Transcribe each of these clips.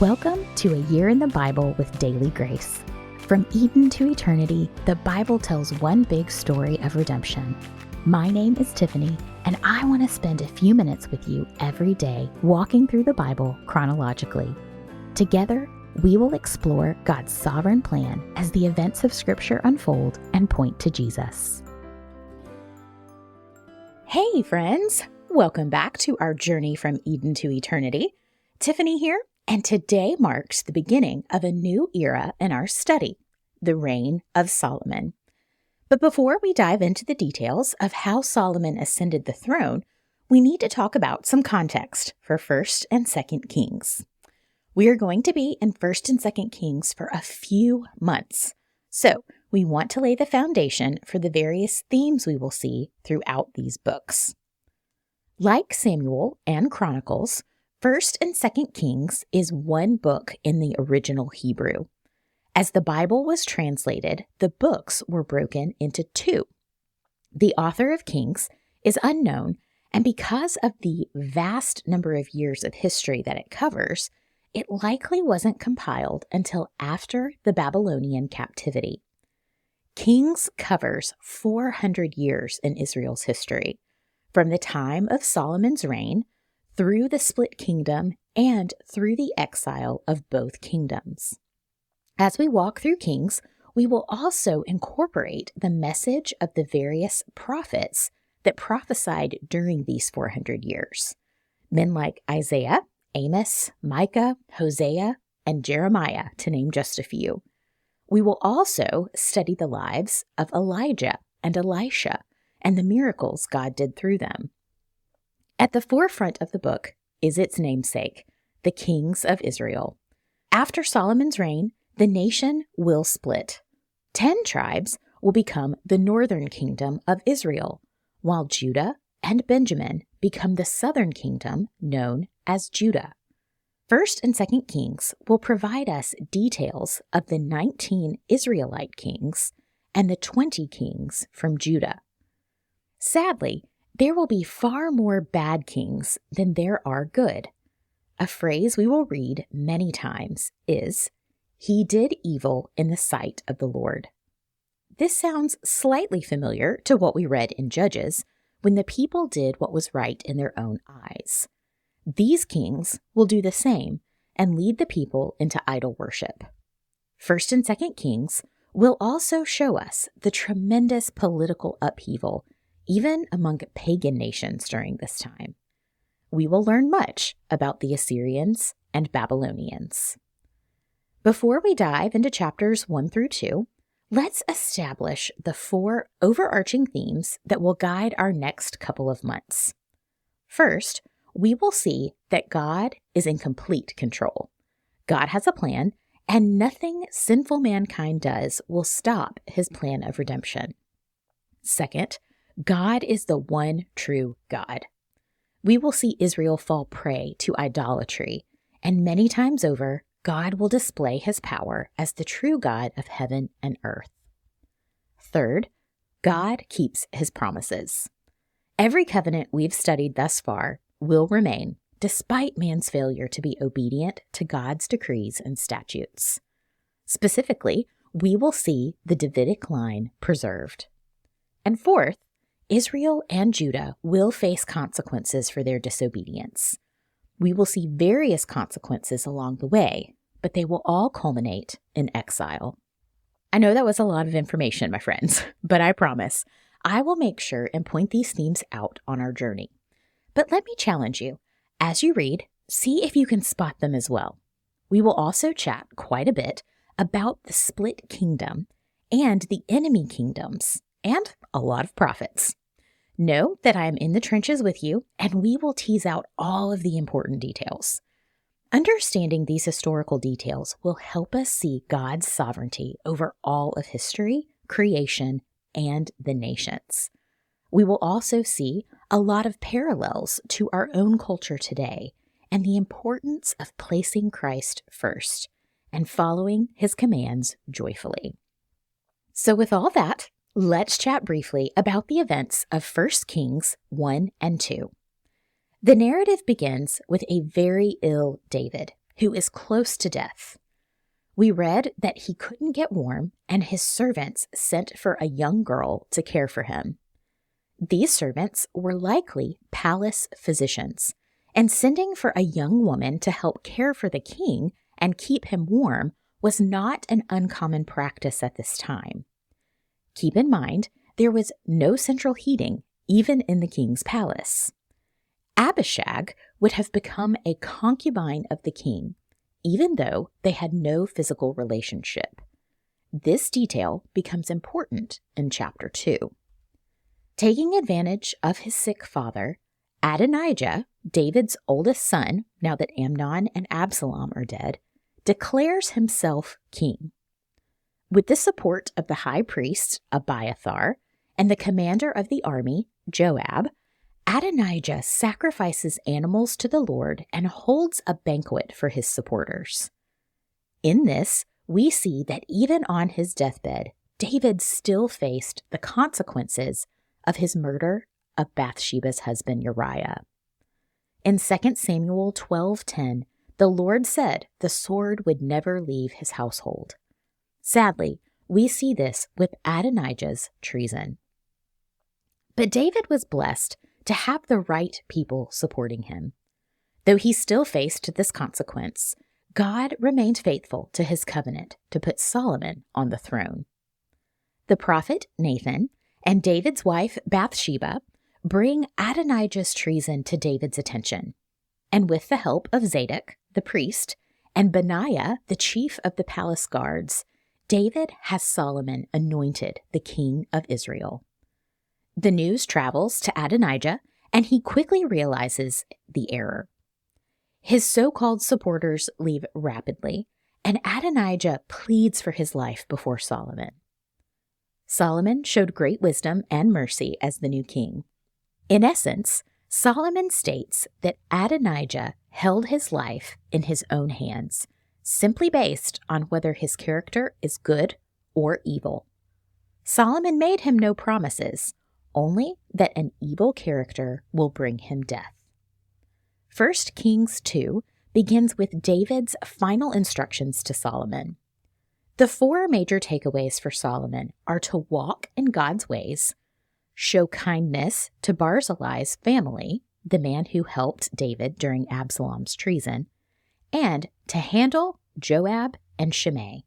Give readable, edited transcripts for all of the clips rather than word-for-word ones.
Welcome to A Year in the Bible with Daily Grace. From Eden to eternity, the Bible tells one big story of redemption. My name is Tiffany, and I want to spend a few minutes with you every day walking through the Bible chronologically. Together, we will explore God's sovereign plan as the events of Scripture unfold and point to Jesus. Hey friends, welcome back to our journey from Eden to eternity. Tiffany here, and today marks the beginning of a new era in our study, the reign of Solomon. But before we dive into the details of how Solomon ascended the throne, we need to talk about some context for 1st and 2nd Kings. We are going to be in 1st and 2nd Kings for a few months, so we want to lay the foundation for the various themes we will see throughout these books. Like Samuel and Chronicles, 1st and 2nd Kings is one book in the original Hebrew. As the Bible was translated, the books were broken into two. The author of Kings is unknown, and because of the vast number of years of history that it covers, it likely wasn't compiled until after the Babylonian captivity. Kings covers 400 years in Israel's history, from the time of Solomon's reign through the split kingdom and through the exile of both kingdoms. As we walk through Kings, we will also incorporate the message of the various prophets that prophesied during these 400 years. Men like Isaiah, Amos, Micah, Hosea, and Jeremiah, to name just a few. We will also study the lives of Elijah and Elisha and the miracles God did through them. At the forefront of the book is its namesake, the Kings of Israel. After Solomon's reign, the nation will split. 10 tribes will become the northern kingdom of Israel, while Judah and Benjamin become the southern kingdom known as Judah. 1st and 2nd Kings will provide us details of the 19 Israelite kings and the 20 kings from Judah. Sadly, there will be far more bad kings than there are good. A phrase we will read many times is, "He did evil in the sight of the Lord." This sounds slightly familiar to what we read in Judges, when the people did what was right in their own eyes. These kings will do the same and lead the people into idol worship. 1st and 2nd Kings will also show us the tremendous political upheaval even among pagan nations during this time. We will learn much about the Assyrians and Babylonians. Before we dive into chapters 1 through 2, let's establish the 4 overarching themes that will guide our next couple of months. First, we will see that God is in complete control. God has a plan, and nothing sinful mankind does will stop his plan of redemption. Second, God is the one true God. We will see Israel fall prey to idolatry, and many times over, God will display his power as the true God of heaven and earth. Third, God keeps his promises. Every covenant we've studied thus far will remain, despite man's failure to be obedient to God's decrees and statutes. Specifically, we will see the Davidic line preserved. And fourth, Israel and Judah will face consequences for their disobedience. We will see various consequences along the way, but they will all culminate in exile. I know that was a lot of information, my friends, but I promise I will make sure and point these themes out on our journey. But let me challenge you. As you read, see if you can spot them as well. We will also chat quite a bit about the split kingdom and the enemy kingdoms, and a lot of prophets. Know that I am in the trenches with you, and we will tease out all of the important details. Understanding these historical details will help us see God's sovereignty over all of history, creation, and the nations. We will also see a lot of parallels to our own culture today and the importance of placing Christ first and following his commands joyfully. So with all that, let's chat briefly about the events of 1 Kings 1 and 2. The narrative begins with a very ill David who is close to death. We read that he couldn't get warm, and his servants sent for a young girl to care for him. These servants were likely palace physicians, and sending for a young woman to help care for the king and keep him warm was not an uncommon practice at this time. Keep in mind, there was no central heating, even in the king's palace. Abishag would have become a concubine of the king, even though they had no physical relationship. This detail becomes important in chapter 2. Taking advantage of his sick father, Adonijah, David's oldest son, now that Amnon and Absalom are dead, declares himself king. With the support of the high priest, Abiathar, and the commander of the army, Joab, Adonijah sacrifices animals to the Lord and holds a banquet for his supporters. In this, we see that even on his deathbed, David still faced the consequences of his murder of Bathsheba's husband Uriah. In 2 Samuel 12:10, the Lord said the sword would never leave his household. Sadly, we see this with Adonijah's treason. But David was blessed to have the right people supporting him. Though he still faced this consequence, God remained faithful to his covenant to put Solomon on the throne. The prophet Nathan and David's wife Bathsheba bring Adonijah's treason to David's attention, and with the help of Zadok, the priest, and Benaiah, the chief of the palace guards, David has Solomon anointed the king of Israel. The news travels to Adonijah, and he quickly realizes the error. His so-called supporters leave rapidly, and Adonijah pleads for his life before Solomon. Solomon showed great wisdom and mercy as the new king. In essence, Solomon states that Adonijah held his life in his own hands, simply based on whether his character is good or evil. Solomon made him no promises, only that an evil character will bring him death. 1 Kings 2 begins with David's final instructions to Solomon. The 4 major takeaways for Solomon are to walk in God's ways, show kindness to Barzillai's family, the man who helped David during Absalom's treason, and to handle Joab and Shimei.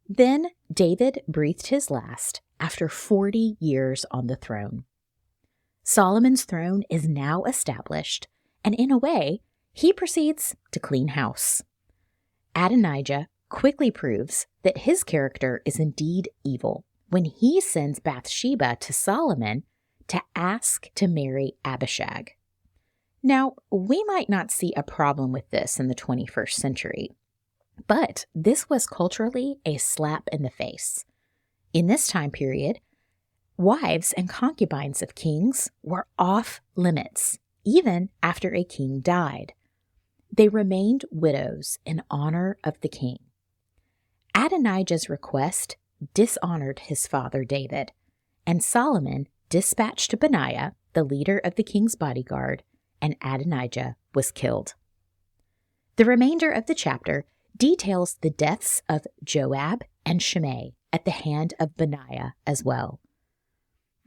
Then David breathed his last after 40 years on the throne. Solomon's throne is now established, and in a way, he proceeds to clean house. Adonijah quickly proves that his character is indeed evil when he sends Bathsheba to Solomon to ask to marry Abishag. Now, we might not see a problem with this in the 21st century, but this was culturally a slap in the face. In this time period, wives and concubines of kings were off limits, even after a king died. They remained widows in honor of the king. Adonijah's request dishonored his father David, and Solomon dispatched Benaiah, the leader of the king's bodyguard, and Adonijah was killed. The remainder of the chapter details the deaths of Joab and Shimei at the hand of Benaiah as well.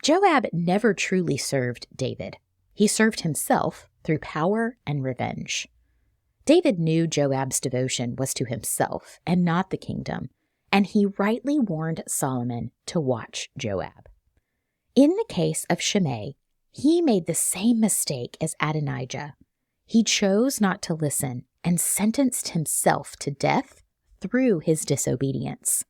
Joab never truly served David. He served himself through power and revenge. David knew Joab's devotion was to himself and not the kingdom, and he rightly warned Solomon to watch Joab. In the case of Shimei, he made the same mistake as Adonijah. He chose not to listen and sentenced himself to death through his disobedience.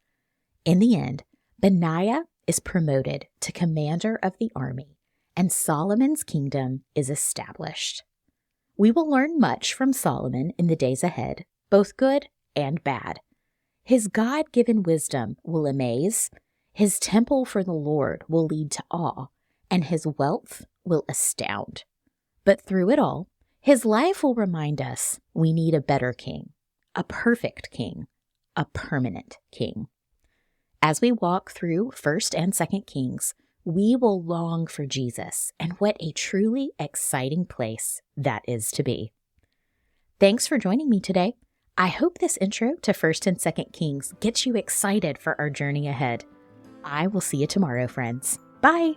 In the end, Benaiah is promoted to commander of the army, and Solomon's kingdom is established. We will learn much from Solomon in the days ahead, both good and bad. His God-given wisdom will amaze, his temple for the Lord will lead to awe, and his wealth will astound. But through it all, his life will remind us we need a better king, a perfect king, a permanent king. As we walk through 1st and 2nd Kings, we will long for Jesus, and what a truly exciting place that is to be. Thanks for joining me today. I hope this intro to 1st and 2nd Kings gets you excited for our journey ahead. I will see you tomorrow, friends. Bye.